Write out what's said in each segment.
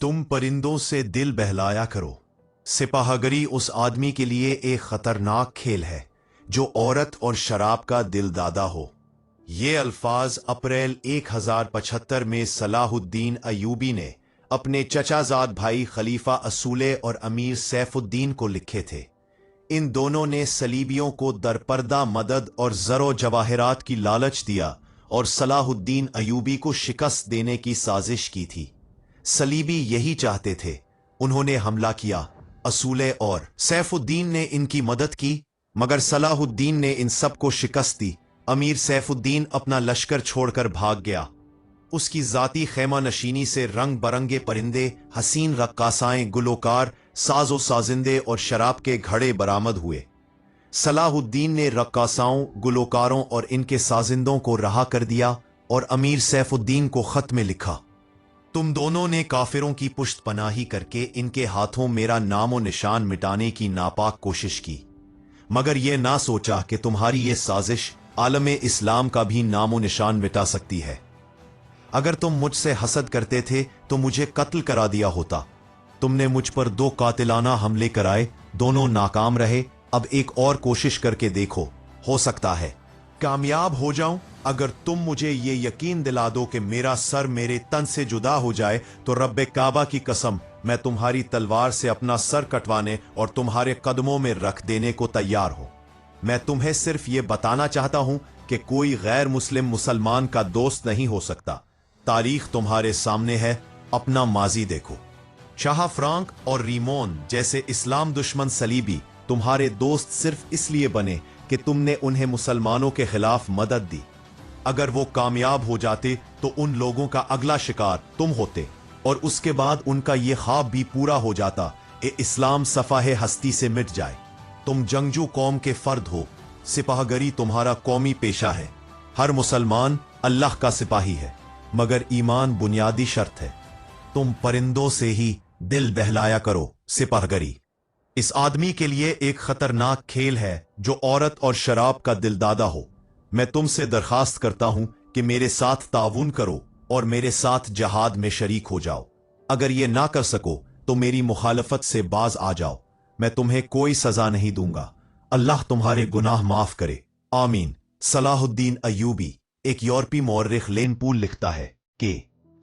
तुम परिंदों से दिल बहलाया करो। सिपाहगरी उस आदमी के लिए एक खतरनाक खेल है जो औरत और शराब का दिलदादा हो। ये अल्फाज अप्रैल 1075 में सलाहुद्दीन अयूबी ने अपने चचाजाद भाई खलीफा असूले और अमीर सैफुद्दीन को लिखे थे। इन दोनों ने सलीबियों को दरपर्दा मदद और ज़रो जवाहिरात की लालच दिया और सलाहुद्दीन अयूबी को शिकस्त देने की साजिश की थी। सलीबी यही चाहते थे। उन्होंने हमला किया। असूले और सैफुद्दीन ने इनकी मदद की, मगर सलाहुद्दीन ने इन सब को शिकस्त दी। अमीर सैफुद्दीन अपना लश्कर छोड़कर भाग गया। उसकी जाती खैमा नशीनी से रंग बरंगे परिंदे, हसीन रक्कासाएं, गुलोकार, साजो साजिंदे और शराब के घड़े बरामद हुए। सलाहुद्दीन ने रक्कासाओं, गुलोकारों और इनके साजिंदों को रहा कर दिया और अमीर सैफुद्दीन को खत में लिखा, तुम दोनों ने काफिरों की पुष्ट पनाही करके इनके हाथों मेरा नामो निशान मिटाने की नापाक कोशिश की, मगर यह ना सोचा कि तुम्हारी ये साजिश आलम इस्लाम का भी नामो निशान मिटा सकती है। अगर तुम मुझसे हसद करते थे तो मुझे कत्ल करा दिया होता। तुमने मुझ पर 2 कातिलाना हमले कराए, दोनों नाकाम रहे। अब एक और कोशिश करके देखो, हो सकता है कामयाब हो जाऊं। अगर तुम मुझे ये यकीन दिला दो कि मेरा सर मेरे तन से जुदा हो जाए तो रब्बे काबा की कसम, मैं तुम्हारी तलवार से अपना सर कटवाने और तुम्हारे कदमों में रख देने को तैयार हूं। मैं तुम्हें सिर्फ ये बताना चाहता हूं कि कोई गैर मुस्लिम मुसलमान का दोस्त नहीं हो सकता। तारीख तुम्हारे सामने है, अपना माजी देखो। शाह फ्रांक और रीमोन जैसे इस्लाम दुश्मन सलीबी तुम्हारे दोस्त सिर्फ इसलिए बने कि तुमने उन्हें मुसलमानों के खिलाफ मदद दी। अगर वो कामयाब हो जाते तो उन लोगों का अगला शिकार तुम होते और उसके बाद उनका ये ख्वाब भी पूरा हो जाता कि इस्लाम सफ़ाहे हस्ती से मिट जाए। तुम जंगजू कौम के फर्द हो। सिपाहगरी तुम्हारा कौमी पेशा है। हर मुसलमान अल्लाह का सिपाही है, मगर ईमान बुनियादी शर्त है। तुम परिंदों से ही दिल बहलाया करो। सिपाहगरी इस आदमी के लिए एक खतरनाक खेल है जो औरत और शराब का दिलदादा हो। मैं तुमसे दरखास्त करता हूं कि मेरे साथ ताउन करो और मेरे साथ जहाद में शरीक हो जाओ। अगर ये ना कर सको तो मेरी मुखालफत से बाज आ जाओ। मैं तुम्हें कोई सजा नहीं दूंगा। अल्लाह तुम्हारे गुनाह माफ करे, आमीन। सलाहुद्दीन अयूबी। एक यूरोपी मौर्रिख लेनपूल लिखता है कि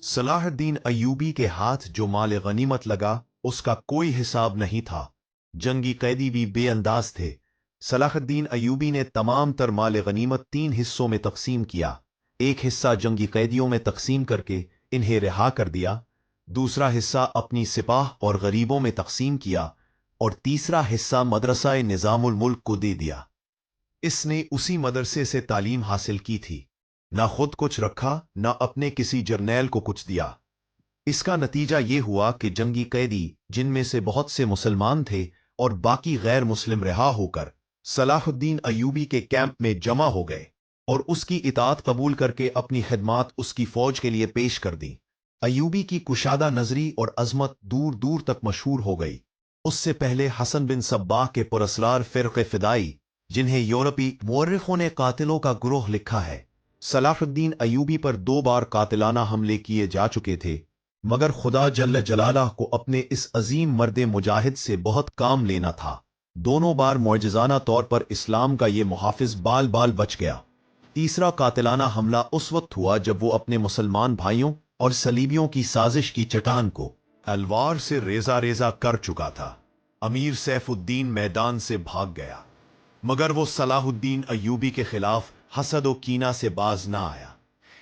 सलाहुद्दीन अयूबी के हाथ जो माल गनीमत लगा उसका कोई हिसाब नहीं था। जंगी कैदी भी बेअंदाज थे। सलाहुद्दीन अयूबी ने तमाम तर माल गनीमत 3 हिस्सों में तकसीम किया। एक हिस्सा जंगी कैदियों में तकसीम करके इन्हें रिहा कर दिया, दूसरा हिस्सा अपनी सिपाह और गरीबों में तकसीम किया और तीसरा हिस्सा मदरसा निजामुल मुल्क को दे दिया। इसने उसी मदरसे से तालीम हासिल की थी। ना खुद कुछ रखा, ना अपने किसी जर्नैल को कुछ दिया। इसका नतीजा ये हुआ कि जंगी कैदी, जिनमें से बहुत से मुसलमान थे और बाकी गैर मुस्लिम रिहा होकर सलाहुद्दीन अयूबी के कैंप में जमा हो गए और उसकी इताअत कबूल करके अपनी खिदमात उसकी फौज के लिए पेश कर दी। अयूबी की कुशादा नजरी और अजमत दूर दूर तक मशहूर हो गई। उससे पहले हसन बिन सब्बाह के पुरस्रार फिरक़े फिदाई, जिन्हें यूरोपी मौर्रिखों ने कातिलों का गुरोह लिखा है, सलाहुद्दीन अयूबी पर 2 बार कातिलाना हमले किए जा चुके थे, मगर खुदा जल्ल जलालह को अपने इस अजीम मर्दे मुजाहिद से बहुत काम लेना था। दोनों बार मुअजिज़ाना तौर पर इस्लाम का ये मुहाफिज बाल बाल बच गया। तीसरा कातिलाना हमला उस वक्त हुआ जब वो अपने मुसलमान भाइयों और सलीबियों की साजिश की चट्टान को तलवार से रेजा रेजा कर चुका था। अमीर सैफुद्दीन मैदान से भाग गया, मगर वो सलाहुद्दीन अयूबी के खिलाफ हसद व कीना से बाज ना आया।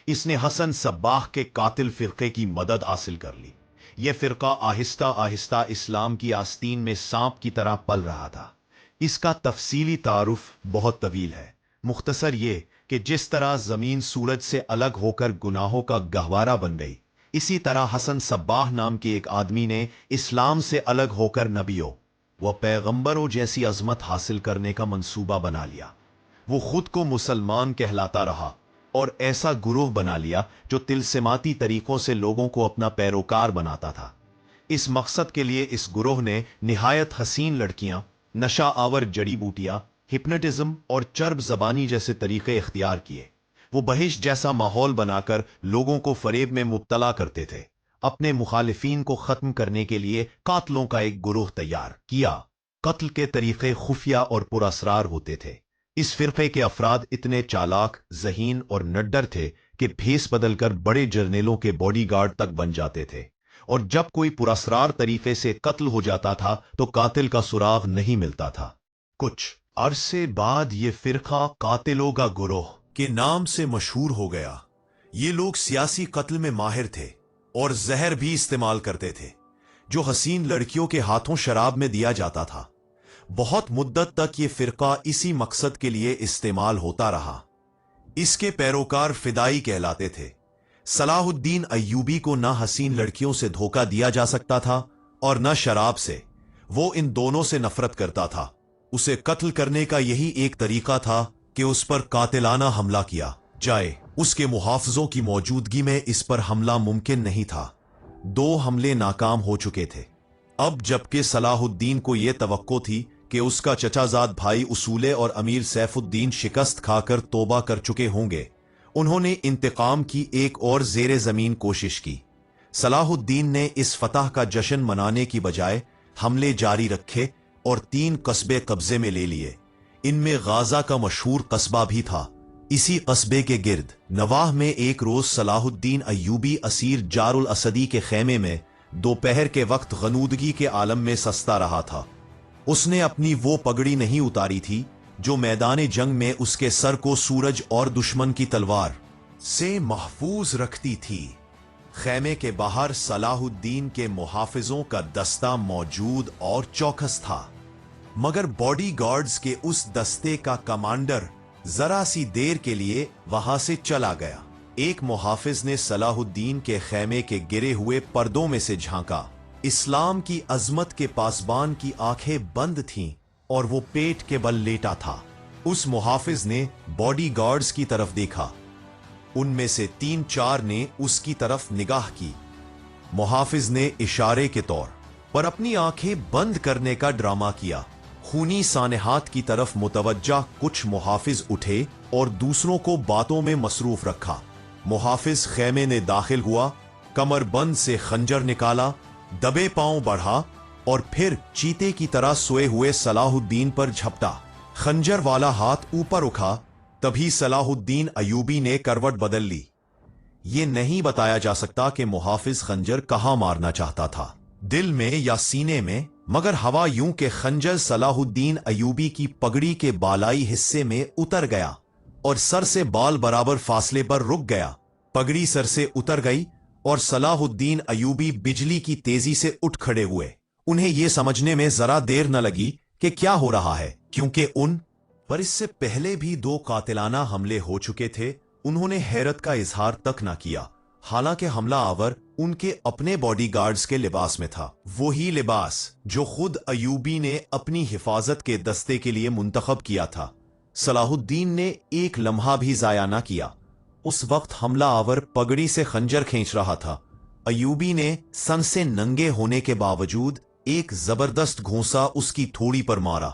इसने हसन सब्बाह के कातिल फिरके की मदद हासिल कर ली। यह फिरका आहिस्ता आहिस्ता इस्लाम की आस्तीन में सांप की तरह पल रहा था। इसका तफसीली तारुफ बहुत तवील है। मुख्तसर ये कि जिस तरह जमीन सूरज से अलग होकर गुनाहों का गहवारा बन गई, इसी तरह हसन सब्बाह नाम के एक आदमी ने इस्लाम से अलग होकर नबियों व पैगंबरों जैसी अजमत हासिल करने का मंसूबा बना लिया। वो खुद को मुसलमान कहलाता रहा और ऐसा गुरूह बना लिया जो तिलस्माती तरीकों से लोगों को अपना पैरोकार बनाता था। इस मकसद के लिए इस गुरूह ने निहायत हसीन लड़कियां, नशा आवर जड़ी बूटियां, हिप्नोटिज्म और चर्ब जबानी जैसे तरीके इख्तियार किए। वो बहिश जैसा माहौल बनाकर लोगों को फरेब में मुब्तला करते थे اپنے مخالفین کو ختم کرنے کے لیے قاتلوں کا ایک گروہ تیار کیا۔ قتل کے طریقے خفیہ اور پراسرار ہوتے تھے۔ اس فرقے کے افراد اتنے چالاک، ذہین اور نڈر تھے کہ بھیس بدل کر بڑے جرنیلوں کے باڈی گارڈ تک بن جاتے تھے، اور جب کوئی پراسرار طریقے سے قتل ہو جاتا تھا تو قاتل کا سراغ نہیں ملتا تھا۔ کچھ عرصے بعد یہ فرقہ قاتلوں کا گروہ کے نام سے مشہور ہو گیا۔ یہ لوگ سیاسی قتل میں ماہر تھے اور زہر بھی استعمال کرتے تھے جو حسین لڑکیوں کے ہاتھوں شراب میں دیا جاتا تھا۔ بہت مدت تک یہ فرقہ اسی مقصد کے لیے استعمال ہوتا رہا۔ اس کے پیروکار فدائی کہلاتے تھے۔ صلاح الدین ایوبی کو نہ حسین لڑکیوں سے دھوکہ دیا جا سکتا تھا اور نہ شراب سے۔ وہ ان دونوں سے نفرت کرتا تھا۔ اسے قتل کرنے کا یہی ایک طریقہ تھا کہ اس پر قاتلانہ حملہ کیا جائے۔ اس کے محافظوں کی موجودگی میں اس پر حملہ ممکن نہیں تھا۔ 2 حملے ناکام ہو چکے تھے۔ اب جبکہ صلاح الدین کو یہ توقع تھی کہ اس کا چچا زاد بھائی اصولے اور امیر سیف الدین شکست کھا کر توبہ کر چکے ہوں گے، انہوں نے انتقام کی ایک اور زیر زمین کوشش کی۔ صلاح الدین نے اس فتح کا جشن منانے کی بجائے حملے جاری رکھے اور 3 قصبے قبضے میں لے لیے۔ ان میں غازہ کا مشہور قصبہ بھی تھا۔ اسی قصبے کے گرد نواح میں ایک روز صلاح الدین ایوبی اسیر جار الاسدی کے خیمے میں دوپہر کے وقت غنودگی کے عالم میں سستا رہا تھا۔ اس نے اپنی وہ پگڑی نہیں اتاری تھی جو میدان جنگ میں اس کے سر کو سورج اور دشمن کی تلوار سے محفوظ رکھتی تھی۔ خیمے کے باہر صلاح الدین کے محافظوں کا دستہ موجود اور چوکس تھا، مگر باڈی گارڈز کے اس دستے کا کمانڈر ذرا سی دیر کے لیے وہاں سے چلا گیا۔ ایک محافظ نے صلاح الدین کے خیمے کے گرے ہوئے پردوں میں سے جھانکا۔ اسلام کی عظمت کے پاسبان کی آنکھیں بند تھیں اور وہ پیٹ کے بل لیٹا تھا۔ اس محافظ نے باڈی گارڈز کی طرف دیکھا۔ ان میں سے 3-4 نے اس کی طرف نگاہ کی۔ محافظ نے اشارے کے طور پر اپنی آنکھیں بند کرنے کا ڈرامہ کیا۔ خونی سانحات کی طرف متوجہ کچھ محافظ اٹھے اور دوسروں کو باتوں میں مصروف رکھا۔ محافظ خیمے نے داخل ہوا، کمر بند سے خنجر نکالا، دبے پاؤں بڑھا اور پھر چیتے کی طرح سوئے ہوئے صلاح الدین پر جھپٹا۔ خنجر والا ہاتھ اوپر اٹھا، تبھی صلاح الدین ایوبی نے کروٹ بدل لی۔ یہ نہیں بتایا جا سکتا کہ محافظ خنجر کہاں مارنا چاہتا تھا، دل میں یا سینے میں، مگر ہوا یوں کہ خنجر صلاح الدین ایوبی کی پگڑی کے بالائی حصے میں اتر گیا اور سر سے بال برابر فاصلے پر رک گیا۔ پگڑی سر سے اتر گئی اور صلاح الدین ایوبی بجلی کی تیزی سے اٹھ کھڑے ہوئے۔ انہیں یہ سمجھنے میں ذرا دیر نہ لگی کہ کیا ہو رہا ہے، کیونکہ ان پر اس سے پہلے بھی 2 قاتلانہ حملے ہو چکے تھے۔ انہوں نے حیرت کا اظہار تک نہ کیا، حالانکہ حملہ آور ان کے اپنے باڈی گارڈز کے لباس میں تھا، وہی لباس جو خود ایوبی نے اپنی حفاظت کے دستے کے لیے منتخب کیا تھا۔ صلاح الدین نے ایک لمحہ بھی ضائع نہ کیا۔ اس وقت حملہ آور پگڑی سے خنجر کھینچ رہا تھا۔ ایوبی نے سن سے ننگے ہونے کے باوجود ایک زبردست گھونسا اس کی تھوڑی پر مارا۔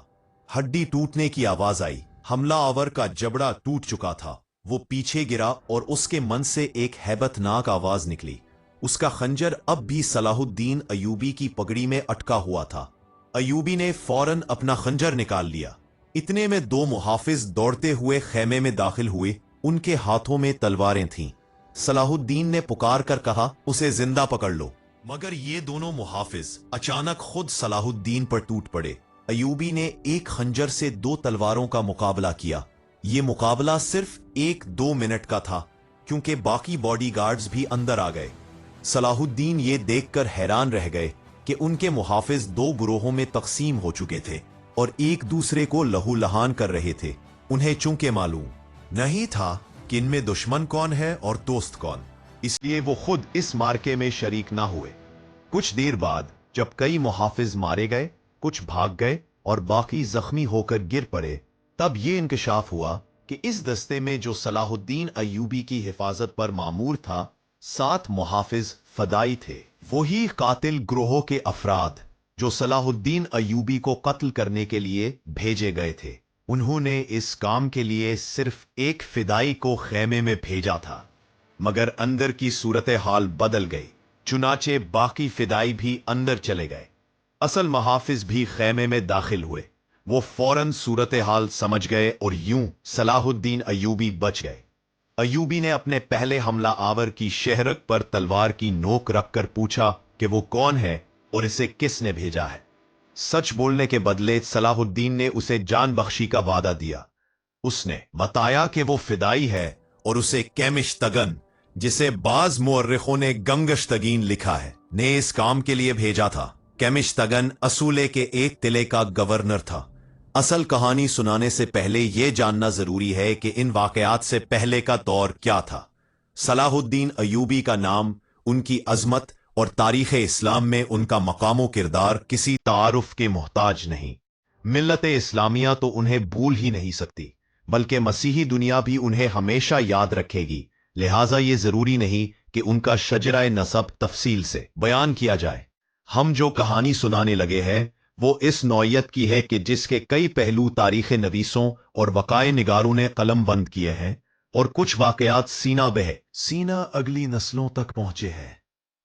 ہڈی ٹوٹنے کی آواز آئی۔ حملہ آور کا جبڑا ٹوٹ چکا تھا۔ وہ پیچھے گرا اور اس کے من سے ایک ہیبت ناک آواز نکلی۔ اس کا خنجر اب بھی صلاح الدین ایوبی کی پگڑی میں اٹکا ہوا تھا۔ ایوبی نے فوراً اپنا خنجر نکال لیا۔ اتنے میں 2 محافظ دوڑتے ہوئے خیمے میں داخل ہوئے۔ ان کے ہاتھوں میں تلواریں تھیں۔ صلاح الدین نے پکار کر کہا، اسے زندہ پکڑ لو، مگر یہ دونوں محافظ اچانک خود صلاح الدین پر ٹوٹ پڑے۔ ایوبی نے ایک خنجر سے 2 تلواروں کا مقابلہ کیا۔ یہ مقابلہ صرف 1-2 منٹ کا تھا، کیونکہ باقی باڈی گارڈز بھی اندر آ گئے۔ صلاح الدین یہ دیکھ کر حیران رہ گئے کہ ان کے محافظ 2 گروہوں میں تقسیم ہو چکے تھے اور ایک دوسرے کو لہو لہان کر رہے تھے۔ انہیں چونکہ معلوم نہیں تھا کہ ان میں دشمن کون ہے اور دوست کون، اس لیے وہ خود اس مارکے میں شریک نہ ہوئے۔ کچھ دیر بعد جب کئی محافظ مارے گئے، کچھ بھاگ گئے اور باقی زخمی ہو کر گر پڑے، تب یہ انکشاف ہوا کہ اس دستے میں جو صلاح الدین ایوبی کی حفاظت پر مامور تھا، 7 محافظ فدائی تھے، وہی قاتل گروہوں کے افراد جو صلاح الدین ایوبی کو قتل کرنے کے لیے بھیجے گئے تھے۔ انہوں نے اس کام کے لیے صرف ایک فدائی کو خیمے میں بھیجا تھا، مگر اندر کی صورتحال بدل گئی۔ चुनाचे बाकी फिदाई भी अंदर चले गए। असल मुहाफिज भी खैमे में दाखिल हुए। वो फौरन सूरत हाल समझ गए और यूं सलाहुद्दीन अयूबी बच गए। अयूबी ने अपने पहले हमला आवर की शहरक पर तलवार की नोक रखकर पूछा कि वो कौन है और इसे किसने भेजा है। सच बोलने के बदले सलाहुद्दीन ने उसे जान बख्शी का वादा दिया। उसने बताया कि वो फिदाई है और उसे कैमिश्तगन, जिसे बाज मुअर्रिखों ने गंगश्तगीन लिखा है, ने इस काम के लिए भेजा था। कैमिश्तगन असूले के एक तिले का गवर्नर था। असल कहानी सुनाने से पहले यह जानना जरूरी है कि इन वाकयात से पहले का दौर क्या था। सलाहुद्दीन अयूबी का नाम, उनकी अजमत और तारीख इस्लाम में उनका मकाम किरदार किसी तारुफ के मोहताज नहीं। मिल्लत इस्लामिया तो उन्हें भूल ही नहीं सकती, बल्कि मसीही दुनिया भी उन्हें हमेशा याद रखेगी। लिहाजा ये जरूरी नहीं कि उनका शजरा नसब तफसील से बयान किया जाए। हम जो कहानी सुनाने लगे हैं वो इस नौयत की है कि जिसके कई पहलू तारीख नवीसों और वकाए निगारों ने कलम बंद किए हैं, और कुछ वाकयात सीना अगली नस्लों तक पहुंचे हैं।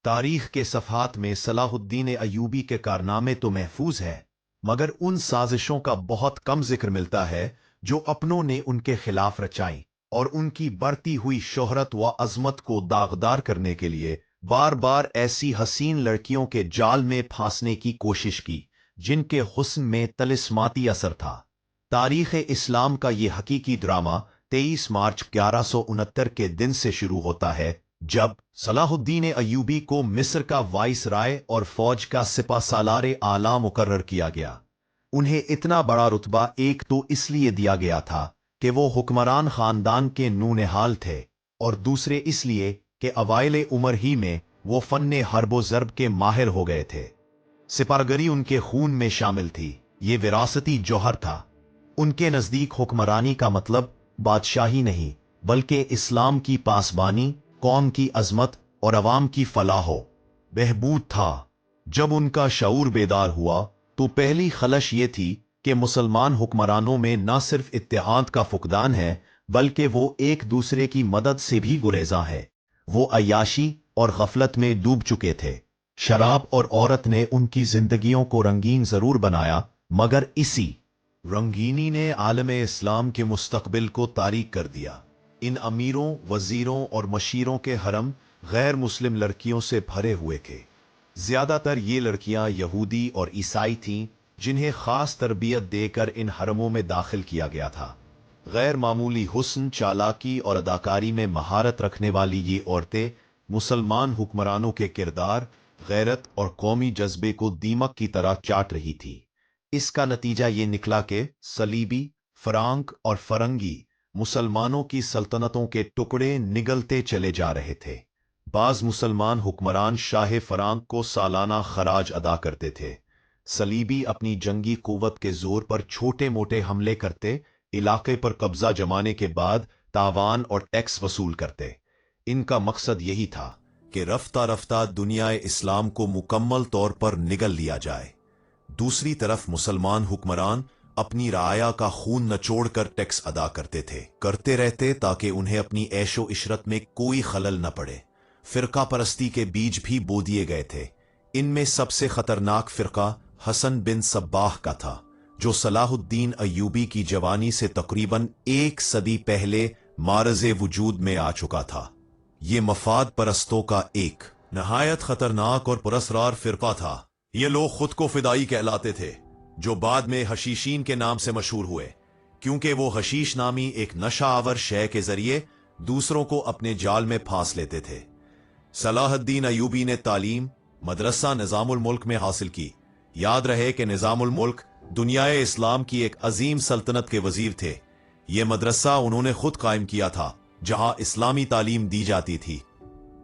तारीख के सफ़हात में सलाहुद्दीन अयूबी के कारनामे तो महफूज है, मगर उन साजिशों का बहुत कम जिक्र मिलता है जो अपनों ने उनके खिलाफ रचाई और उनकी बढ़ती हुई शोहरत व अजमत को दागदार करने के लिए बार बार ऐसी हसीन लड़कियों के जाल में फांसने की कोशिश की जिनके हुस्न में तलिस्माती असर था। तारीख इस्लाम का ये हकीकी ड्रामा 23 मार्च 1169 के दिन से शुरू होता है, जब सलाहुद्दीन अयूबी को मिस्र का वाइस राय और फौज का सिपा सालार आला मुकर्रर किया गया। उन्हें इतना बड़ा रुतबा एक तो इसलिए दिया गया था कि वो हुक्मरान खानदान के नूनहाल थे, और दूसरे इसलिए कि अवाइले उम्र ही में वो फन्ने हर्बो ज़र्ब के माहिर हो गए थे। सिपाहगरी उनके खून में शामिल थी, ये विरासती जौहर था। उनके नजदीक हुक्मरानी का मतलब बादशाही नहीं, बल्कि इस्लाम की पासबानी, कौम की अजमत और अवाम की फलाह बहबूद था। जब उनका शऊर बेदार हुआ तो पहली खलश ये थी कि मुसलमान हुक्मरानों में न सिर्फ इत्तेहाद का फुकदान है, बल्कि वो एक दूसरे की मदद से भी गुरेजा है। वो अय्याशी और गफलत में डूब चुके थे। शराब और औरत ने उनकी जिंदगियों को रंगीन जरूर बनाया, मगर इसी रंगीनी ने आलम इस्लाम के मुस्तकबिल को तारीक कर दिया। इन अमीरों, वजीरों और मशीरों के हरम गैर मुस्लिम लड़कियों से भरे हुए थे। ज्यादातर ये लड़कियां यहूदी और ईसाई थीं, जिन्हें खास तरबियत देकर इन हरमों में दाखिल किया गया था। गैर मामूली हुस्न, चालाकी और अदाकारी में महारत रखने वाली ये औरतें मुसलमान हुक्मरानों के किरदार, गैरत और कौमी जज्बे को दीमक की तरह चाट रही थी। इसका नतीजा ये निकला कि सलीबी, फ्रांक और फरंगी मुसलमानों की सल्तनतों के टुकड़े निगलते चले जा रहे थे। बाज मुसलमान हुक्मरान शाह फ्रांक को सालाना खराज अदा करते थे। सलीबी अपनी जंगी कुव्वत के जोर पर छोटे मोटे हमले करते, इलाके पर कब्जा जमाने के बाद तावान और टैक्स वसूल करते। इनका मकसद यही था कि रफ्ता रफ्ता दुनिया इस्लाम को मुकम्मल तौर पर निगल लिया जाए। दूसरी तरफ मुसलमान हुक्मरान अपनी राया का खून नचोड़कर टैक्स अदा करते रहते ताकि उन्हें अपनी ऐशो इशरत में कोई खलल न पड़े। फिरका परस्ती के बीज भी बो दिए गए थे। इनमें सबसे खतरनाक फिरका हसन बिन सब्बाह का था, जो सलाहुद्दीन अयूबी की जवानी से तकरीबन 1 सदी पहले मारज़े वजूद में आ चुका था। ये मफाद परस्तों का एक नहायत खतरनाक और पुरस्रार फिरका था। ये लोग खुद को फिदाई कहलाते थे, जो बाद में हशीशीन के नाम से मशहूर हुए, क्योंकि वो हशीश नामी एक नशा आवर शय के जरिए दूसरों को अपने जाल में फांस लेते थे। सलाहुद्दीन अयूबी ने तालीम मदरसा निजामुल मुल्क में हासिल की। याद रहे कि निजामुल मुल्क दुनियाए इस्लाम की एक अजीम सल्तनत के वजीर थे। ये मदरसा उन्होंने खुद कायम किया था, जहां इस्लामी तालीम दी जाती थी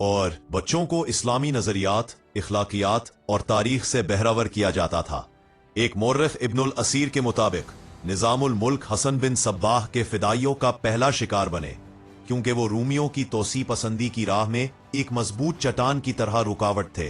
और बच्चों को इस्लामी नजरियात, इखलाकियात और तारीख से बहरावर किया जाता था। एक मौर्रिख इब्नुल असीर के मुताबिक निजामुल मुल्क हसन बिन सब्बाह के फिदाइयों का पहला शिकार बने, क्योंकि वो रूमियों की तोसी पसंदी की राह में एक मजबूत चट्टान की तरह रुकावट थे।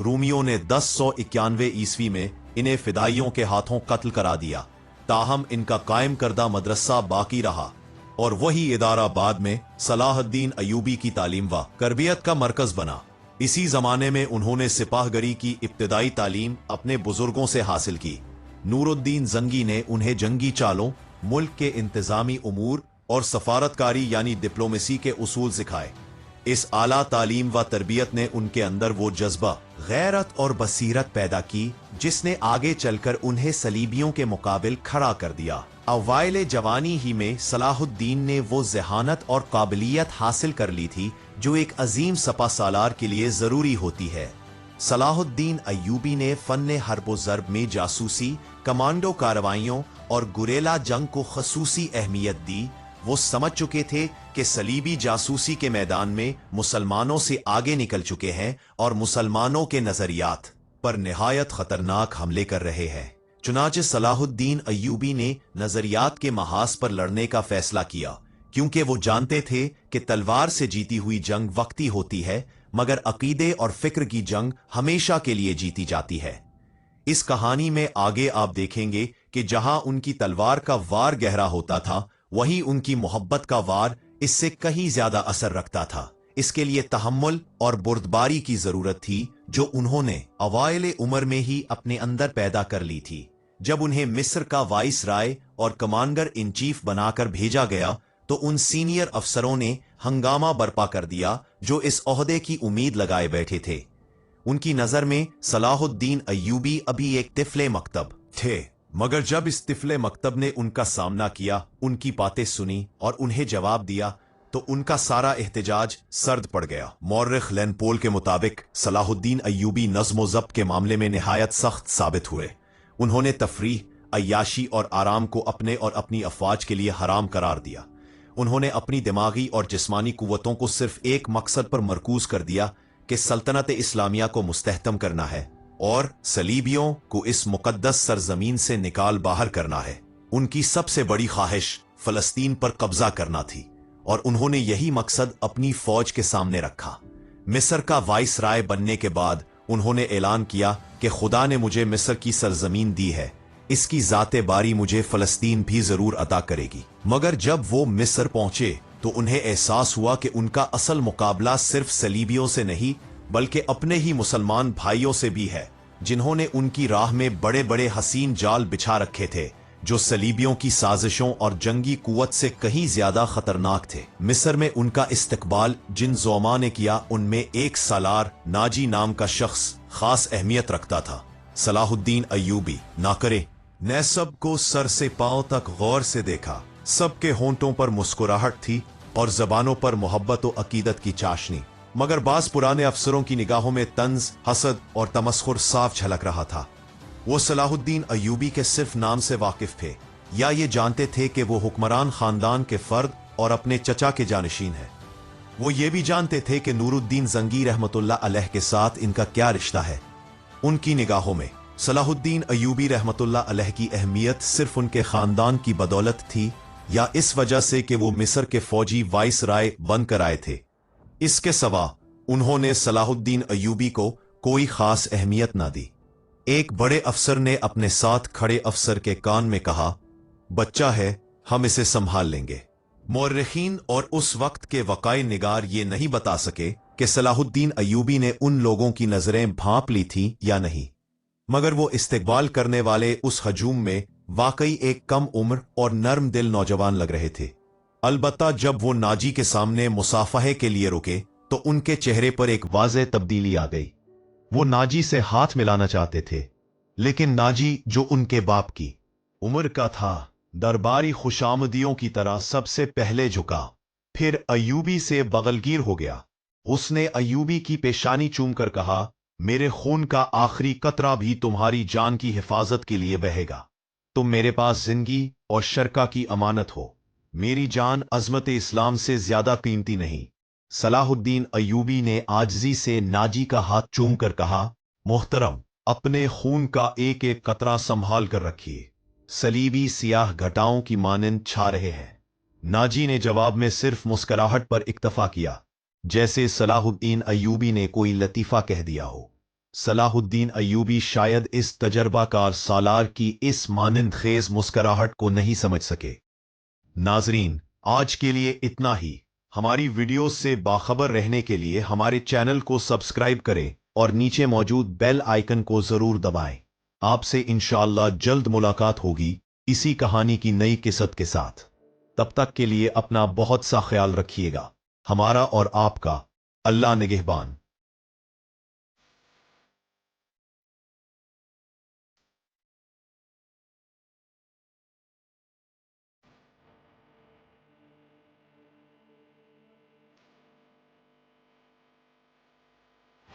रूमियों ने 1091 ईस्वी में इन्हें फिदाइयों के हाथों कत्ल करा दिया। ताहम इनका कायम करदा मदरसा बाकी रहा और वही इदारा बाद में सलाहुद्दीन अयूबी की तालीम व तरबियत का मरकज बना। इसी जमाने में उन्होंने सिपाहगरी की इब्तदाई तालीम अपने बुजुर्गों से हासिल की। नूरुद्दीन जंगी ने उन्हें जंगी चालों, मुल्क के इंतजामी उमूर और सफारतकारी यानी डिप्लोमेसी के उसूल सिखाए। इस आला तालीम व तरबियत ने उनके अंदर वो जज्बा, गैरत और बसीरत पैदा की जिसने आगे चलकर उन्हें सलीबियों के मुकाबिल खड़ा कर दिया। अवाइल जवानी ही में सलाहुद्दीन ने वो ज़हानत और काबिलियत हासिल कर ली थी जो एक अजीम सपा सालार के लिए ज़रूरी होती है। सलाहुद्दीन अय्यूबी ने फ़न्ने हर्ब ज़र्ब में जासूसी, कमांडो कार्रवाइयों और गुरेला जंग को खसूसी अहमियत दी। वो समझ चुके थे कि सलीबी जासूसी के मैदान में मुसलमानों से आगे निकल चुके हैं और मुसलमानों के नजरियात पर निहायत खतरनाक हमले कर रहे हैं। चुनाचे सलाहुद्दीन अय्यूबी ने नजरियात के महाज पर लड़ने का फैसला किया, क्योंकि वो जानते थे कि तलवार से जीती हुई जंग वक्ती होती है, मगर अकीदे और फिक्र की जंग हमेशा के लिए जीती जाती है। इस कहानी में आगे आप देखेंगे कि जहां उनकी तलवार का वार गहरा होता था, वहीं उनकी मोहब्बत का वार इससे कहीं ज्यादा असर रखता था। इसके लिए तहम्मुल और बुर्दबारी की जरूरत थी, जो उन्होंने अवाइल उम्र में ही अपने अंदर पैदा कर ली थी। जब उन्हें मिस्र का वाइस राय और कमांडर इन चीफ बनाकर भेजा गया, तो उन सीनियर अफसरों ने हंगामा बर्पा कर दिया जो इस ओहदे की उम्मीद लगाए बैठे थे। उनकी नजर में सलाहुद्दीन अय्यूबी अभी एक तिफले मकतब थे, मगर जब इस तिफले मकतब ने उनका सामना किया, उनकी बातें सुनी और उन्हें जवाब दिया, तो उनका सारा एहतजाज सर्द पड़ गया। मौर्रिख लेनपोल के मुताबिक सलाहुद्दीन अय्यूबी नज़्म ज़ब्त के मामले में निहायत सख्त साबित हुए। उन्होंने तफरीह, अय्याशी और आराम को अपने और अपनी अफवाज के लिए हराम करार दिया। उन्होंने अपनी दिमागी और जिस्मानी कुव्वतों को सिर्फ एक मकसद पर मरकूज कर दिया कि सल्तनत इस्लामिया को मुस्तहकम करना है और सलीबियों को इस मुकद्दस सरजमीन से निकाल बाहर करना है। उनकी सबसे बड़ी ख्वाहिश फलस्तीन पर कब्जा करना थी और उन्होंने यही मकसद अपनी फौज के सामने रखा। मिस्र का वाइस राय बनने के बाद उन्होंने ऐलान किया कि खुदा ने मुझे मिस्र की सरजमीन दी है, इसकी ज़ाते बारी मुझे फलस्तीन भी जरूर अता करेगी। मगर जब वो मिस्र पहुंचे तो उन्हें एहसास हुआ कि उनका असल मुकाबला सिर्फ सलीबियों से नहीं, बल्कि अपने ही मुसलमान भाइयों से भी है, जिन्होंने उनकी राह में बड़े बड़े हसीन जाल बिछा रखे थे, जो सलीबियों की साजिशों और जंगी कुव्वत से कहीं ज्यादा खतरनाक थे। मिस्र में उनका इस्तकबाल जिन ज़ोमा ने किया, उनमें एक सालार नाजी नाम का शख्स खास अहमियत रखता था। सलाहुद्दीन अय्यूबी नाकरे ने सबको सर से पांव तक गौर से देखा। सबके होंठों पर मुस्कुराहट थी और जबानों पर मोहब्बत और अकीदत की चाशनी, मगर बाज पुराने अफसरों की निगाहों में तंज, हसद और तमस्खुर साफ झलक रहा था। वो सलाहुद्दीन अय्यूबी के सिर्फ नाम से वाकिफ थे, या ये जानते थे कि वो हुक्मरान खानदान के फर्द और अपने चचा के जानशीन हैं। वो ये भी जानते थे कि नूरुद्दीन जंगी रहमतुल्लाह अलैह के साथ इनका क्या रिश्ता है। उनकी निगाहों में सलाहुद्दीन अय्यूबी रहमतुल्लाह अलैह की अहमियत सिर्फ उनके खानदान की बदौलत थी, या इस वजह से कि वो मिस्र के फौजी वाइस राय बनकर आए थे। इसके सवा उन्होंने सलाहुद्दीन अय्यूबी को कोई खास अहमियत ना दी। एक बड़े अफसर ने अपने साथ खड़े अफसर के कान में कहा, बच्चा है, हम इसे संभाल लेंगे। मौर्रिखीन और उस वक्त के वकाई निगार ये नहीं बता सके कि सलाहुद्दीन अय्यूबी ने उन लोगों की नजरें भांप ली थीं या नहीं, मगर वो इस्तेकबाल करने वाले उस हजूम में वाकई एक कम उम्र और नर्म दिल नौजवान लग रहे थे। अलबत्ता जब वो नाजी के सामने मुसाफहे के लिए रुके तो उनके चेहरे पर एक वाज़ेह तब्दीली आ गई। वो नाजी से हाथ मिलाना चाहते थे, लेकिन नाजी जो उनके बाप की उम्र का था, दरबारी खुशामदियों की तरह सबसे पहले झुका, फिर अय्यूबी से बगलगीर हो गया। उसने अय्यूबी की पेशानी चूमकर कहा, मेरे खून का आखिरी कतरा भी तुम्हारी जान की हिफाजत के लिए बहेगा। तुम मेरे पास जिंदगी और शरका की अमानत हो। मेरी जान अजमत इस्लाम से ज्यादा कीमती नहीं। सलाहुद्दीन अय्यूबी ने आजिज़ी से नाजी का हाथ चूमकर कहा, मोहतरम, अपने खून का एक एक कतरा संभाल कर रखिए। सलीबी सियाह घटाओं की मानंद छा रहे हैं। नाजी ने जवाब में सिर्फ मुस्कुराहट पर इक्तफा किया, जैसे सलाहुद्दीन अय्यूबी ने कोई लतीफा कह दिया हो। सलाहुद्दीन अय्यूबी शायद इस तजर्बाकार सालार की इस मानंद खेज मुस्कुराहट को नहीं समझ सके। नाजरीन, आज के लिए इतना ही। हमारी वीडियो से बाखबर रहने के लिए हमारे चैनल को सब्सक्राइब करें और नीचे मौजूद बेल आइकन को जरूर दबाएं। आपसे इंशाअल्लाह जल्द मुलाकात होगी इसी कहानी की नई किस्सत के साथ। तब तक के लिए अपना बहुत सा ख्याल रखिएगा। हमारा और आपका अल्लाह निगहबान।